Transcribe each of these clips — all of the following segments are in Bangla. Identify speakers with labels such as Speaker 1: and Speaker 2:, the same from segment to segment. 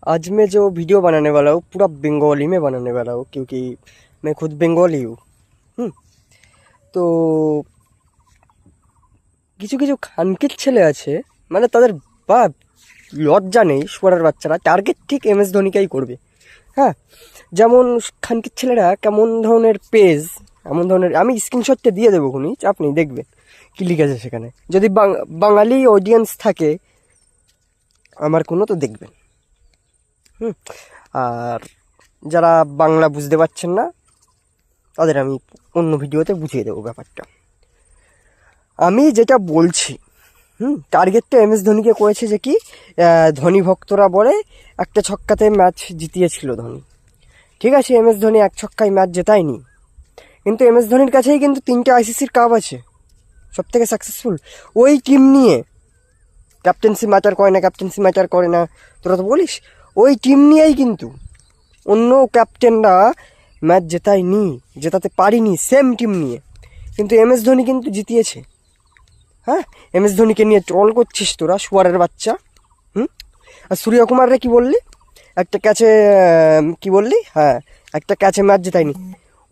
Speaker 1: आज मैं जो वीडियो बनाने वाला हूँ पूरा बंगाली में बनाने वाला हूँ क्योंकि मैं खुद बंगाली हूँ। তো কিছু কিছু খানকির ছেলে আছে, মানে তাদের বাপ লজ্জা নেই, শুয়ারের বাচ্চারা টার্গেট ঠিক এম এস ধোনিকেই করবে। হ্যাঁ, যেমন খানকির ছেলেরা কেমন ধরনের পেজ, এমন ধরনের, আমি স্ক্রিনশটটা দিয়ে দেবো খুনি, চাপ নেই, দেখবেন কি লিখেছে সেখানে। যদি বাঙালি অডিয়েন্স থাকে আমার কোনো, তো দেখবেন। আর যারা বাংলা বুঝতে পারছেন না তাদের আমি অন্য ভিডিওতে বুঝিয়ে দেবো ব্যাপারটা। আমি যেটা বলছি, টার্গেটটা এম এস ধোনিকে করেছে যে কি, ধোনি ভক্তরা বলে একটা ছক্কাতে ম্যাচ জিতিয়েছিল ধোনি। ঠিক আছে, এম এস ধোনি এক ছক্কায় ম্যাচ জেতায়নি, কিন্তু এম এস ধোনির কাছেই কিন্তু 3টে আইসিসির কাপ আছে, সব থেকে সাকসেসফুল। ওই টিম নিয়ে ক্যাপ্টেন্সি ম্যাটার করে না, ক্যাপ্টেন্সি ম্যাটার করে না, তোরা তো বলিস। ওই টিম নিয়েই কিন্তু অন্য ক্যাপ্টেনরা ম্যাচ জেতাতে পারিনি সেম টিম নিয়ে, কিন্তু এম এস ধোনি কিন্তু জিতিয়েছে। হ্যাঁ, এম এস ধোনিকে নিয়ে ট্রল করছিস তোরা, শুয়ারের বাচ্চা। আর সূর্যকুমাররে কি বললি, একটা ক্যাচে, কি বললি, হ্যাঁ একটা ক্যাচে ম্যাচ জেতায়নি।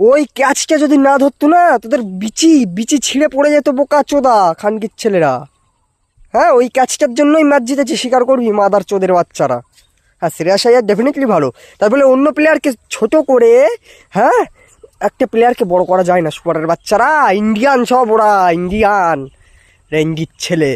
Speaker 1: ওই ক্যাচটা যদি না ধরতো না, তোদের বিচি বিচি ছিঁড়ে পড়ে যেত, বোকা চোদা খানকির ছেলেরা। হ্যাঁ, ওই ক্যাচটার জন্যই ম্যাচ জিতেছে, স্বীকার করবি মাদার চোদের বাচ্চারা। হ্যাঁ, শ্রেয়াস আইয়ার ডেফিনেটলি ভালো, তারপরে অন্য প্লেয়ারকে ছোট করে, হ্যাঁ একটা প্লেয়ারকে বড় করা যায় না। শুয়ারের বাচ্চারা ইন্ডিয়ান, সব ওরা ইন্ডিয়ান, রেঞ্জির ছেলে।